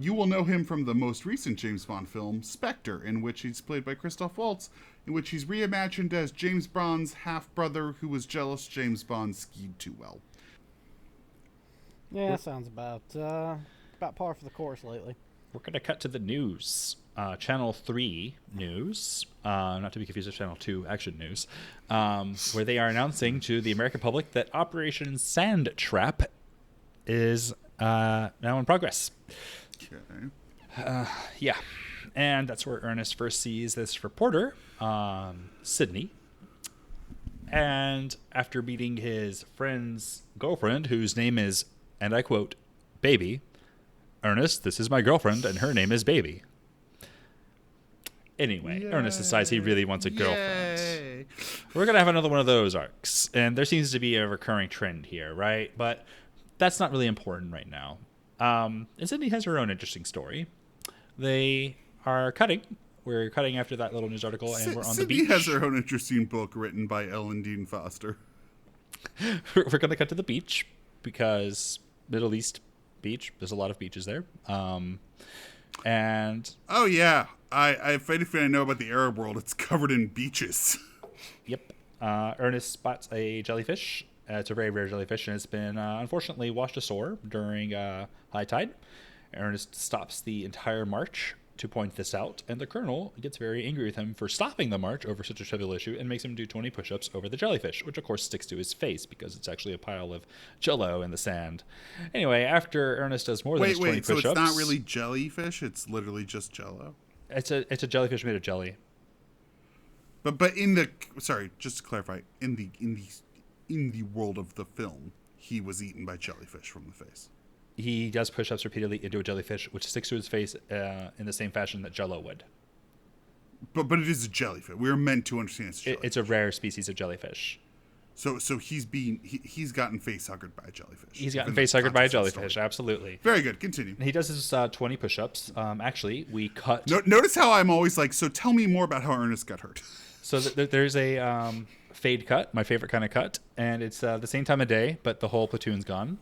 You will know him from the most recent James Bond film, Spectre, in which he's played by Christoph Waltz, in which he's reimagined as James Bond's half-brother who was jealous James Bond skied too well. Yeah, that sounds about par for the course lately. we're going to cut to the news. Channel 3 news, not to be confused with Channel 2 Action News, where they are announcing to the American public that Operation Sand Trap is now in progress. Okay. Yeah. And that's where Ernest first sees this reporter, Sydney. And after meeting his friend's girlfriend, whose name is, and I quote, Baby, Ernest, this is my girlfriend, and her name is Baby. Anyway, Yay. Ernest decides he really wants a girlfriend. Yay. We're going to have another one of those arcs. And there seems to be a recurring trend here, right? But that's not really important right now. And Sydney has her own interesting story. They are cutting. We're cutting after that little news article, and we're on the beach. Sydney has her own interesting book written by Ellen Dean Foster. We're going to cut to the beach because Middle East beach. There's a lot of beaches there. And oh yeah, if anything I know about the Arab world, it's covered in beaches. Yep. Ernest spots a jellyfish. It's a very rare jellyfish, and it's been unfortunately washed ashore during high tide. Ernest stops the entire march to point this out, and the colonel gets very angry with him for stopping the march over such a trivial issue and makes him do 20 push-ups over the jellyfish, which of course sticks to his face because it's actually a pile of jello in the sand. Anyway, after Ernest does more than his 20 so push-ups... it's not really jellyfish, it's literally just jello? It's a jellyfish made of jelly. But in the... Sorry, just to clarify, in the world of the film, he was eaten by jellyfish from the face. He does push-ups repeatedly into a jellyfish, which sticks to his face in the same fashion that jello would. But it is a jellyfish. We are meant to understand it's a jellyfish. It's a rare species of jellyfish. So he's gotten face-huggered by a jellyfish. He's gotten face-huggered by a jellyfish, absolutely. Very good. Continue. He does his 20 push-ups. Actually, we cut... Notice how I'm always like, so tell me more about how Ernest got hurt. So there's a fade cut, my favorite kind of cut, and it's the same time of day, but the whole platoon's gone.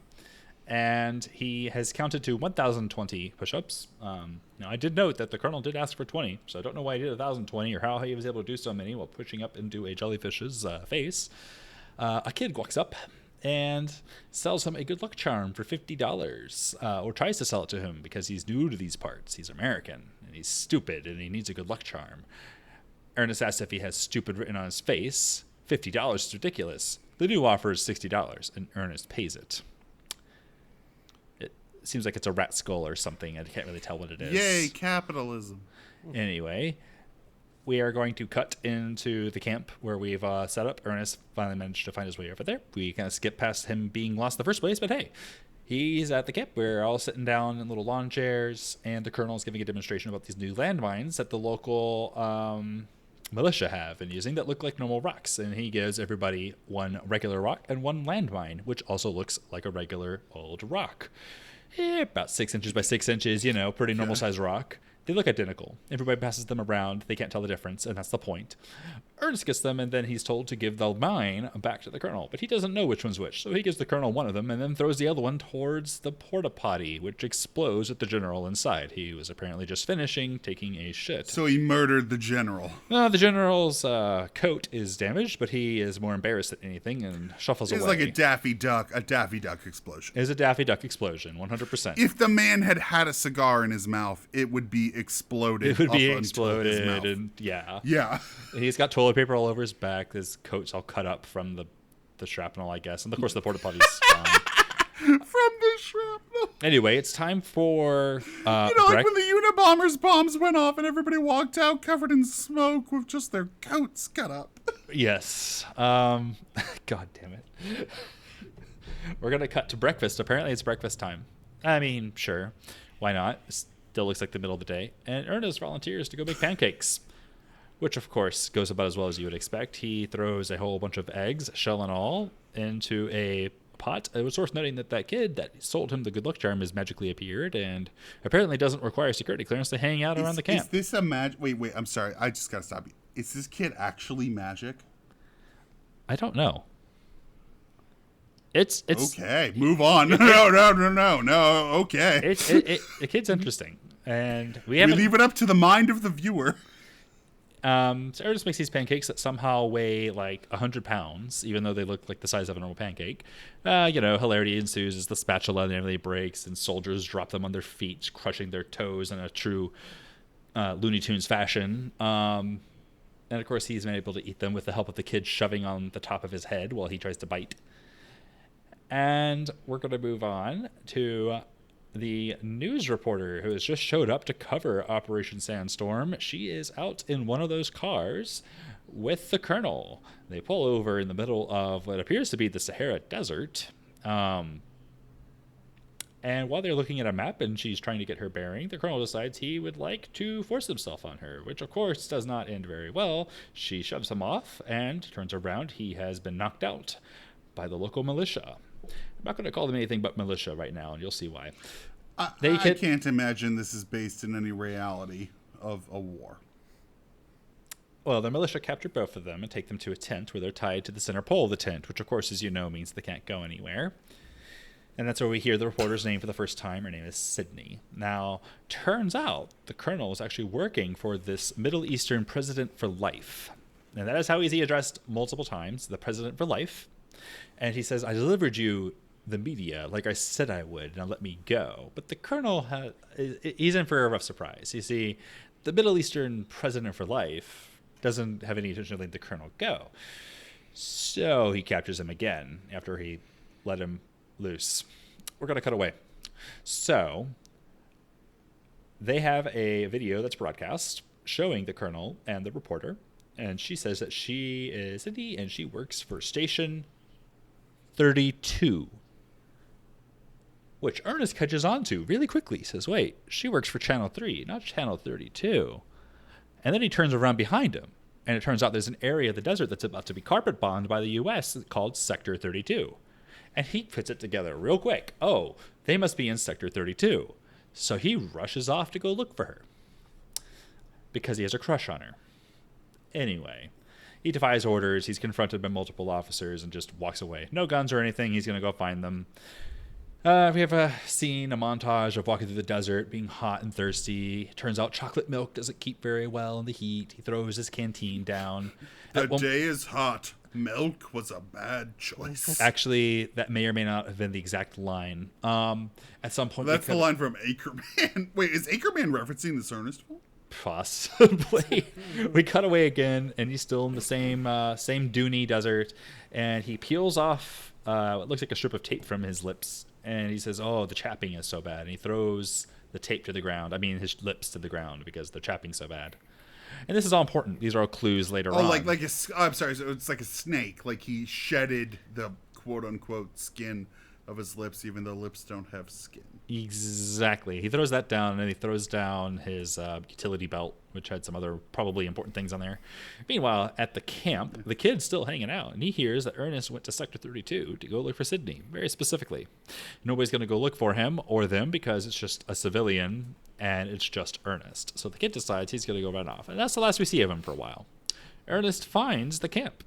And he has counted to 1,020 push-ups. Now, I did note that the colonel did ask for 20, so I don't know why he did 1,020 or how he was able to do so many while pushing up into a jellyfish's face. A kid walks up and sells him a good luck charm for $50, or tries to sell it to him because he's new to these parts. He's American, and he's stupid, and he needs a good luck charm. Ernest asks if he has stupid written on his face. $50 is ridiculous. The new offer is $60, and Ernest pays it. Seems like it's a rat skull or something. I can't really tell what it is. Yay, capitalism. Anyway, we are going to cut into the camp where we've set up. Ernest finally managed to find his way over there. We kind of skip past him being lost in the first place, but hey, he's at the camp. We're all sitting down in little lawn chairs, and the colonel is giving a demonstration about these new landmines that the local militia have and using that look like normal rocks. And he gives everybody one regular rock and one landmine, which also looks like a regular old rock. About 6 inches by 6 inches, pretty normal size rock. They look identical. Everybody passes them around. They can't tell the difference, and that's the point. Ernest gets them, and then he's told to give the mine back to the colonel. But he doesn't know which one's which, so he gives the colonel one of them and then throws the other one towards the porta potty, which explodes at the general inside. He was apparently just finishing taking a shit. So he murdered the general. No, the general's coat is damaged, but he is more embarrassed than anything and shuffles away. It's like a Daffy Duck explosion. It's a Daffy Duck explosion, 100%. If the man had a cigar in his mouth, it would be exploded. It would be up onto his mouth. exploded, and yeah. Yeah. He's got toilet paper all over his back. His coat's all cut up from the shrapnel, I guess. And of course, the porta potty's gone. From the shrapnel. Anyway, it's time for like when the Unabomber's bombs went off and everybody walked out covered in smoke with just their coats cut up. Yes. God damn it. We're gonna cut to breakfast. Apparently, it's breakfast time. I mean, sure, why not? Still looks like the middle of the day. And Ernest volunteers to go make pancakes, which of course goes about as well as you would expect. He throws a whole bunch of eggs, shell and all, into a pot. It was worth noting that kid that sold him the good luck charm has magically appeared and apparently doesn't require security clearance to hang out around the camp. Is this a Wait, I'm sorry. I just gotta stop you. Is this kid actually magic? I don't know. It's okay. Move on. No. Okay. The kid's interesting, and we leave it up to the mind of the viewer. So Ernest makes these pancakes that somehow weigh like 100 pounds, even though they look like the size of a normal pancake. Hilarity ensues as the spatula nearly breaks and soldiers drop them on their feet, crushing their toes in a true Looney Tunes fashion. And of course, he's been able to eat them with the help of the kid shoving on the top of his head while he tries to bite. And we're going to move on to the news reporter who has just showed up to cover Operation Sandstorm. She is out in one of those cars with the colonel. They pull over in the middle of what appears to be the Sahara Desert. And while they're looking at a map and she's trying to get her bearing, the colonel decides he would like to force himself on her, which of course does not end very well. She shoves him off and turns around. He has been knocked out by the local militia. I'm not going to call them anything but militia right now, and you'll see why. I can't imagine this is based in any reality of a war. Well, the militia capture both of them and take them to a tent where they're tied to the center pole of the tent, which of course, as you know, means they can't go anywhere. And that's where we hear the reporter's name for the first time. Her name is Sydney. Now, turns out the colonel was actually working for this Middle Eastern president for life. And that is how he's addressed multiple times, the president for life. And he says, I delivered you the media like I said I would. Now let me go. But the colonel, he's in for a rough surprise. You see, the Middle Eastern president for life doesn't have any intention of letting the colonel go. So he captures him again after he let him loose. We're going to cut away. So they have a video that's broadcast showing the colonel and the reporter. And she says that she is Sydney and she works for Station 32. Which Ernest catches on to really quickly. He says, wait, she works for Channel 3, not Channel 32. And then he turns around behind him. And it turns out there's an area of the desert that's about to be carpet bombed by the U.S. called Sector 32. And he puts it together real quick. Oh, they must be in Sector 32. So he rushes off to go look for her. Because he has a crush on her. Anyway, he defies orders. He's confronted by multiple officers and just walks away. No guns or anything. He's going to go find them. We have a scene, a montage of walking through the desert, being hot and thirsty. Turns out chocolate milk doesn't keep very well in the heat. He throws his canteen down. The day is hot. Milk was a bad choice. Actually, that may or may not have been the exact line. At some point, that's the line from Anchorman. Wait, is Anchorman referencing this Ernest film? Possibly. We cut away again, and he's still in the same duny desert, and he peels off what looks like a strip of tape from his lips, and he says, "Oh, the chapping is so bad," and he throws the tape to the ground. I mean, his lips to the ground because the chapping's so bad. And this is all important. These are all clues later on. I'm sorry. So it's like a snake. Like he shedded the quote unquote skin of his lips, even though lips don't have skin. Exactly. He throws that down, and then he throws down his utility belt, which had some other probably important things on there. Meanwhile, at the camp, the kid's still hanging out, and he hears that Ernest went to Sector 32 to go look for Sydney, very specifically. Nobody's going to go look for him or them because it's just a civilian, and it's just Ernest. So the kid decides he's going to go run off, and that's the last we see of him for a while. Ernest finds the camp,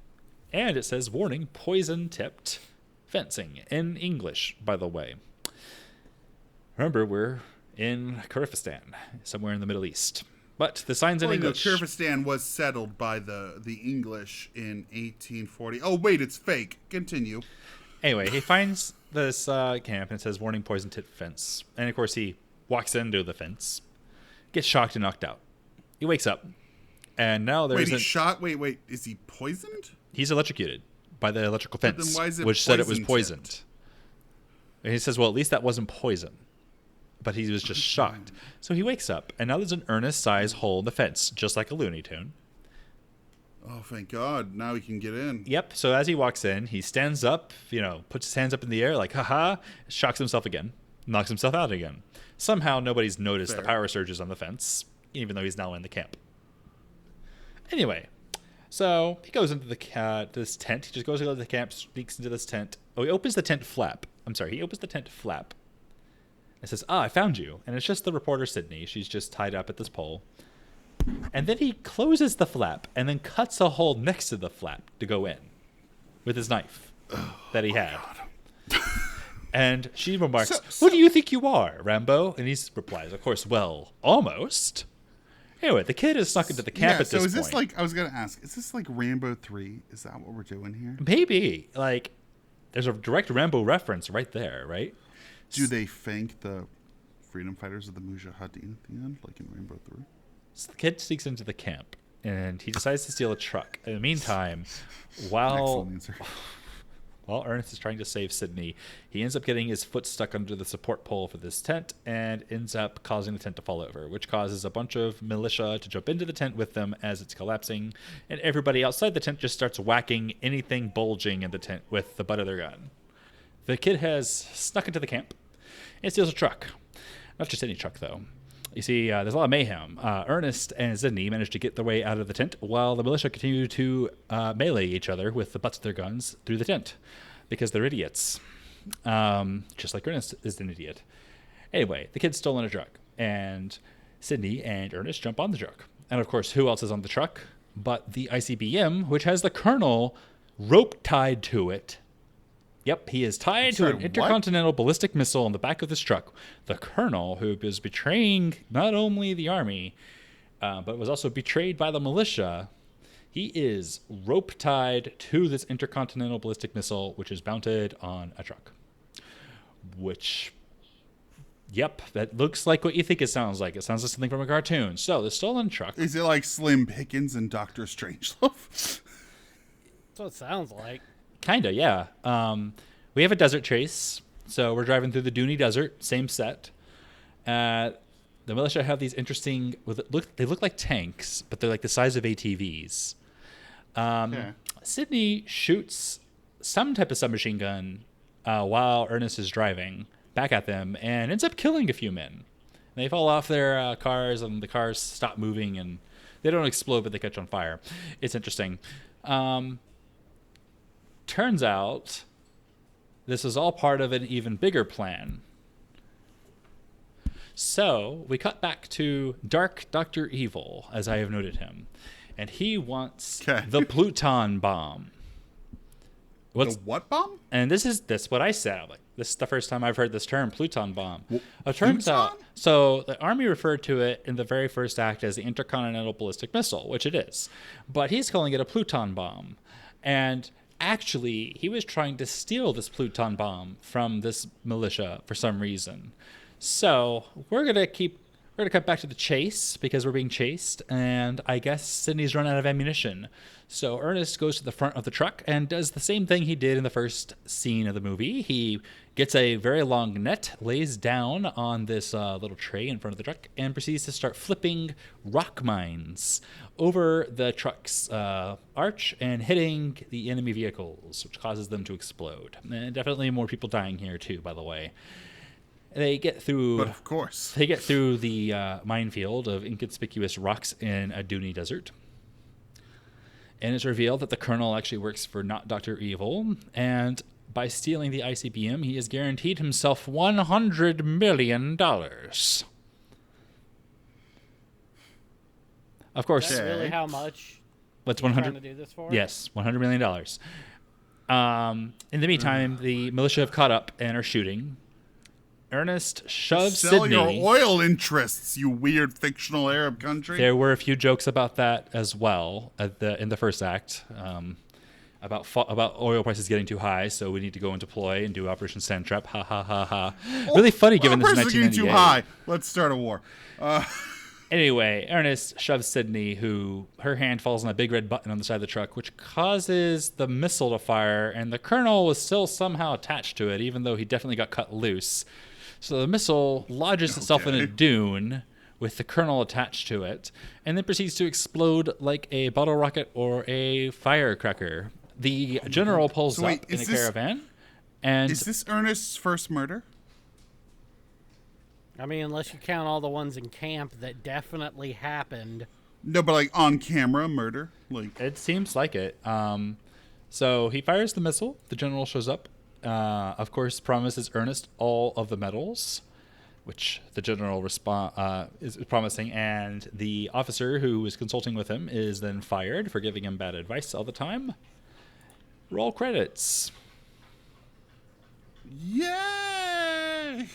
and it says, warning, poison-tipped fencing, in English, by the way. Remember, we're in Kyrgyzstan, somewhere in the Middle East. But the signs in English... Kyrgyzstan was settled by the English in 1840. Oh, wait, it's fake. Continue. Anyway, he finds this camp, and it says, warning, poison-tipped fence. And, of course, he walks into the fence, gets shocked and knocked out. He wakes up, and now there's... Wait, he's shot? Wait, is he poisoned? He's electrocuted by the electrical fence, then why is it which said it was poison-tipped? poisoned. And he says, well, at least that wasn't poison. But he was just shocked. So he wakes up, and now there's an Ernest-sized hole in the fence, just like a Looney Tune. Oh, thank God. Now he can get in. Yep. So as he walks in, he stands up, puts his hands up in the air like, haha, shocks himself again, knocks himself out again. Somehow nobody's noticed the power surges on the fence, even though he's now in the camp. Anyway, so he goes into this tent. He just goes into the camp, sneaks into this tent. Oh, he opens the tent flap. He opens the tent flap. It says, I found you. And it's just the reporter, Sydney. She's just tied up at this pole. And then he closes the flap and then cuts a hole next to the flap to go in with his knife that he had. And she remarks, who do you think you are, Rambo? And he replies, of course, well, almost. Anyway, the kid is snuck into the camp at this so is point. this like, I was going to ask, is this like Rambo 3? Is that what we're doing here? Maybe. Like, there's a direct Rambo reference right there, right? Do they thank the freedom fighters of the Mujahideen at the end, like in Rambo 3? So the kid sneaks into the camp, and he decides to steal a truck. In the meantime, while Excellent answer. While Ernest is trying to save Sydney, he ends up getting his foot stuck under the support pole for this tent and ends up causing the tent to fall over, which causes a bunch of militia to jump into the tent with them as it's collapsing, and everybody outside the tent just starts whacking anything bulging in the tent with the butt of their gun. The kid has snuck into the camp and steals a truck. Not just any truck, though. You see, there's a lot of mayhem. Ernest and Sydney manage to get their way out of the tent while the militia continue to melee each other with the butts of their guns through the tent because they're idiots. Just like Ernest is an idiot. Anyway, the kid's stolen a truck, and Sydney and Ernest jump on the truck. And of course, who else is on the truck but the ICBM, which has the colonel rope tied to it. Yep, he is tied to an intercontinental ballistic missile on the back of this truck. The colonel, who is betraying not only the army, but was also betrayed by the militia, he is rope tied to this intercontinental ballistic missile, which is mounted on a truck. Which, yep, that looks like what you think it sounds like. It sounds like something from a cartoon. So, the stolen truck. Is it like Slim Pickens and Dr. Strangelove? That's what it sounds like. Kinda, yeah. We have a desert chase, so we're driving through the Dooney Desert, same set. The militia have these interesting, they look like tanks, but they're like the size of ATVs. Sydney shoots some type of submachine gun while Ernest is driving back at them and ends up killing a few men. They fall off their cars, and the cars stop moving, and they don't explode, but they catch on fire. It's interesting. Turns out this is all part of an even bigger plan. So we cut back to Dark Dr. Evil, as I have noted him, and he wants the Pluton bomb. The what bomb? And that's what I said. I'm like, this is the first time I've heard this term, Pluton bomb. It turns out, so the Army referred to it in the very first act as the Intercontinental Ballistic Missile, which it is, but he's calling it a Pluton bomb. And actually, he was trying to steal this Pluton bomb from this militia for some reason. So we're gonna cut back to the chase because we're being chased, and I guess Sydney's run out of ammunition. So Ernest goes to the front of the truck and does the same thing he did in the first scene of the movie. He gets a very long net, lays down on this little tray in front of the truck, and proceeds to start flipping rock mines over the truck's arch and hitting the enemy vehicles, which causes them to explode. And definitely more people dying here too, by the way. They get through. But of course. They get through the minefield of inconspicuous rocks in a Dooney Desert. And it's revealed that the colonel actually works for not Dr. Evil. And by stealing the ICBM, he has guaranteed himself $100 million. Of course. That's really how much What's you're 100? trying to do this for? Yes, $100 million. In the meantime, the militia have caught up and are shooting. Ernest shoves Sell Sydney. your oil interests, you weird fictional Arab country. There were a few jokes about that as well in the first act, about oil prices getting too high, so we need to go and deploy and do Operation Sand Trap. Ha ha ha ha. Really funny given this is Oil prices are 1998. getting too high. Let's start a war. Anyway, Ernest shoves Sydney, her hand falls on a big red button on the side of the truck, which causes the missile to fire, and the colonel was still somehow attached to it, even though he definitely got cut loose. So the missile lodges itself in a dune with the colonel attached to it, and then proceeds to explode like a bottle rocket or a firecracker. The general pulls up in a caravan. And is this Ernest's first murder? I mean, unless you count all the ones in camp that definitely happened. No, but like on camera murder? Like it seems like it. So he fires the missile. The general shows up. Of course, promises Ernest all of the medals, which the general is promising, and the officer who is consulting with him is then fired for giving him bad advice all the time. Roll credits. yay!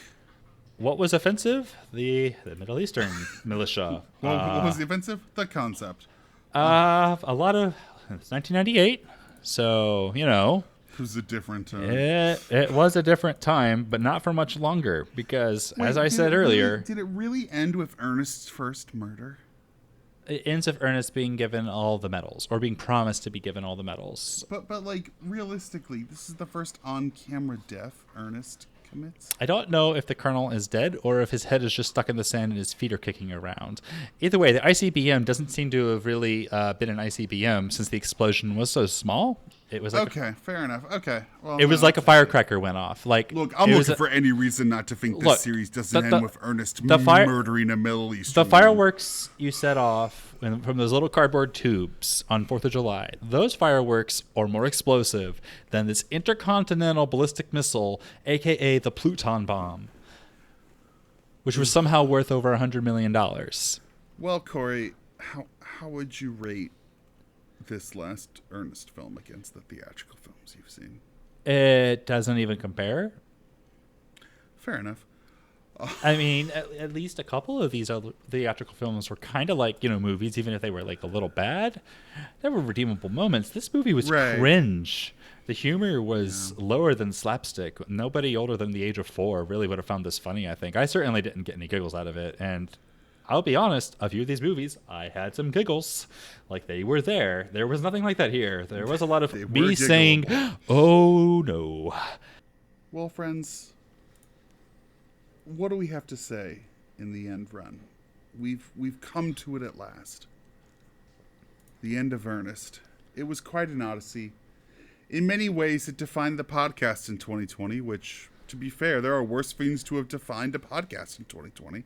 what was offensive? The Middle Eastern militia. What was the offensive? The concept. A lot of it's 1998, so It was a different. it was a different time, but not for much longer because, as I said earlier, did it really end with Ernest's first murder? it ends with Ernest being given all the medals, or being promised to be given all the medals. But like realistically, this is the first on-camera death Ernest commits. I don't know if the colonel is dead or if his head is just stuck in the sand and his feet are kicking around. Either way, the ICBM doesn't seem to have really been an ICBM since the explosion was so small. It was like Okay, fair enough. Okay, well, it was like a firecracker went off. Like, Look, I'm it was looking for any reason not to think this Look, series doesn't the- end with Ernest the fire- murdering a Middle Eastern. the fireworks you set off from those little cardboard tubes on 4th of July, those fireworks are more explosive than this intercontinental ballistic missile, aka the Pluton bomb, which was somehow worth over $100 million. Well, Corey, how would you rate this last Ernest film against the theatrical films you've seen? It doesn't even compare. Fair enough. I mean, at least a couple of these other theatrical films were kind of like, movies, even if they were like a little bad. There were redeemable moments. This movie was Right. cringe. The humor was lower than slapstick. Nobody older than the age of 4 really would have found this funny, I think. I certainly didn't get any giggles out of it. And I'll be honest, a few of these movies, I had some giggles. Like, they were there. There was nothing like that here. There was a lot of They were me saying, oh, no. Well, friends, what do we have to say in the end run? We've come to it at last. The end of Ernest. It was quite an odyssey. In many ways, it defined the podcast in 2020, which, to be fair, there are worse things to have defined a podcast in 2020.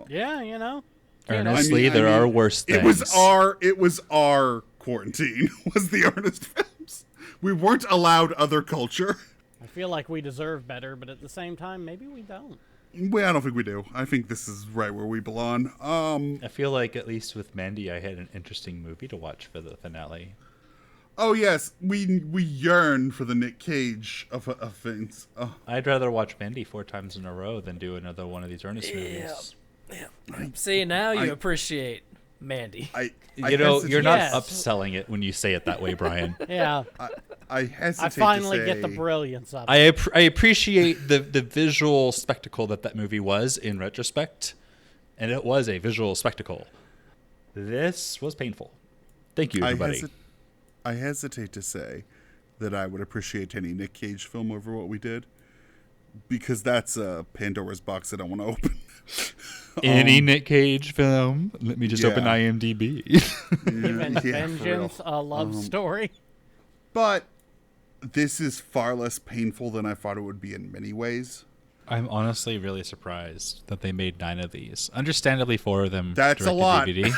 Yeah, Earnestly, there are worse things. It was our quarantine, was the Ernest films. We weren't allowed other culture. I feel like we deserve better, but at the same time, maybe we don't. Well, I don't think we do. I think this is right where we belong. I feel like, at least with Mandy, I had an interesting movie to watch for the finale. Oh yes, we yearn for the Nick Cage of things. Oh, I'd rather watch Mandy 4 times in a row than do another one of these Ernest movies. See, now you I- appreciate Mandy. You're not Yes. upselling it when you say it that way, Brian. Yeah, I hesitate I finally to say, get the brilliance of it. I appreciate the visual spectacle that movie was in retrospect, and it was a visual spectacle. This was painful. Thank you, everybody. I hesitate to say that I would appreciate any Nick Cage film over what we did, because that's a Pandora's box I don't want to open. Any Nick Cage film? Let me just open yeah. IMDb. Even yeah, for real. Vengeance, a love story. But this is far less painful than I thought it would be in many ways. I'm honestly really surprised that they made 9 of these. Understandably, 4 of them That's a direct to lot. DVD.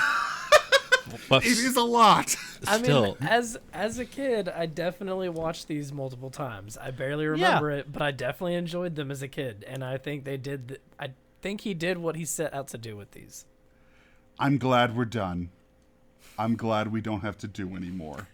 But It is a lot. I still, mean, as a kid, I definitely watched these multiple times. I barely remember it, but I definitely enjoyed them as a kid, and I think they did. I think he did what he set out to do with these. I'm glad we're done. I'm glad we don't have to do any more.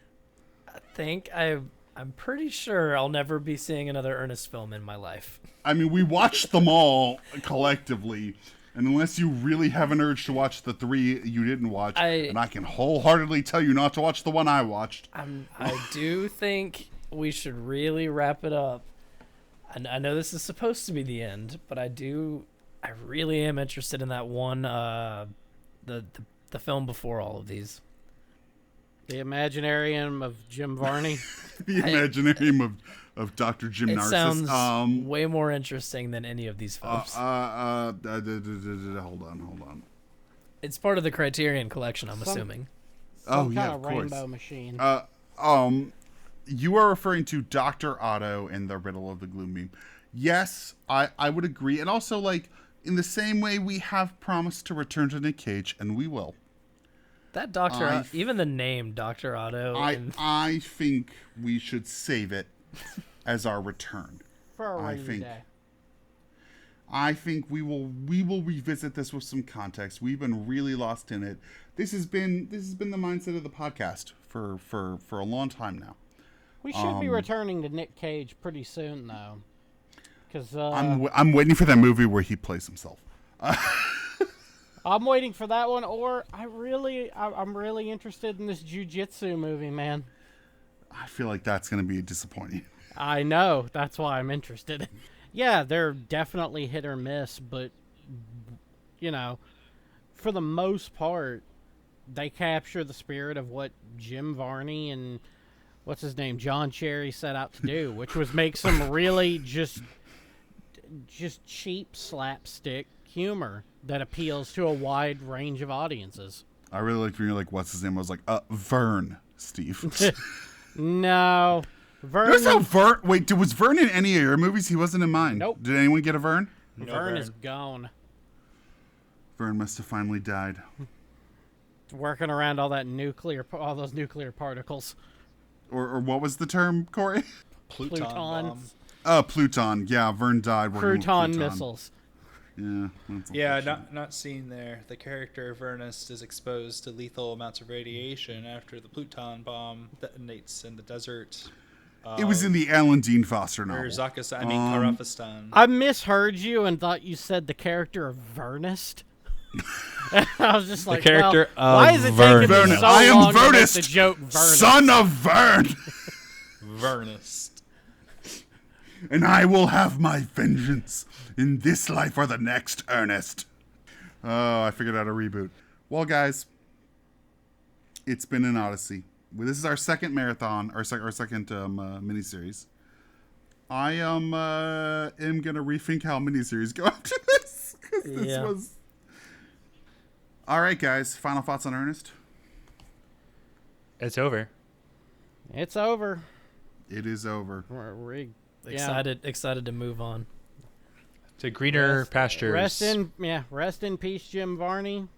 I'm pretty sure I'll never be seeing another Ernest film in my life. I mean, we watched them all collectively, and unless you really have an urge to watch the 3 you didn't watch, and I can wholeheartedly tell you not to watch the one I watched. I do think we should really wrap it up. And I know this is supposed to be the end, but I really am interested in that one, the film before all of these. The Imaginarium of Jim Varney. The Imaginarium of Dr. Jim It Narcissus. sounds way more interesting than any of these films. Hold on. It's part of the Criterion collection, I'm Some- assuming. Some yeah, kind of of course. rainbow machine. You are referring to Dr. Otto and the Riddle of the Gloom Beam. Yes, I would agree. And also, like, in the same way we have promised to return to Nick Cage, and we will. That Dr. Even the name Dr. Otto. I think we should save it as our return. For a rainy day. I think we will revisit this with some context. We've been really lost in it. This has been the mindset of the podcast for a long time now. We should be returning to Nick Cage pretty soon, though. Because I'm waiting for that movie where he plays himself. I'm waiting for that one, or I'm really interested in this jiu-jitsu movie, man. I feel like that's going to be disappointing. I know, that's why I'm interested. Yeah, they're definitely hit or miss, but, you know, for the most part, they capture the spirit of what Jim Varney and, what's his name, John Cherry set out to do, which was make some really just cheap slapstick humor that appeals to a wide range of audiences. I really liked when you're like, what's his name? I was like, Vern, Steve. No. Vern. Notice how Vern... Wait, was Vern in any of your movies? He wasn't in mine. Nope. Did anyone get a Vern? No, Vern is gone. Vern must have finally died. Working around all those nuclear particles. Or what was the term, Corey? Pluton bomb. Pluton. Yeah, Vern died working with Crouton Pluton. missiles. Yeah. That's Yeah, unfortunate. not seen there. The character of Ernest is exposed to lethal amounts of radiation after the Pluton bomb detonates in the desert. It was in the Alan Dean Foster novel. Kazakhstan. I misheard you and thought you said the character of Ernest. I was just like, character why of is it taking me Vernus. so I am long to make Vernus, the joke Vernus? son of Vern, Ernest. and I will have my vengeance in this life or the next, Ernest. Oh, I figured out a reboot. Well, guys, it's been an Odyssey. This is our second marathon, our second miniseries. I am gonna rethink how miniseries go after this, because this was. All right, guys. Final thoughts on Ernest? It's over. It's over. It is over. We're Excited to move on. To greener pastures. Rest in peace, Jim Varney.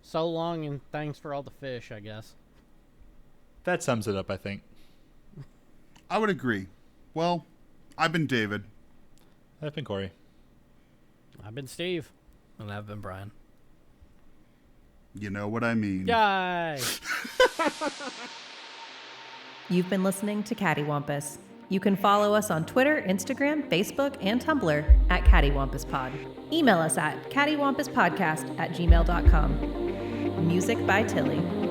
So long, and thanks for all the fish, I guess. That sums it up, I think. I would agree. Well, I've been David. I've been Corey. I've been Steve. And I've been Brian. You know what I mean. Yay! You've been listening to Cattywampus. You can follow us on Twitter, Instagram, Facebook, and Tumblr at CattyWampusPod. Email us at cattywampuspodcast@gmail.com. Music by Tilly.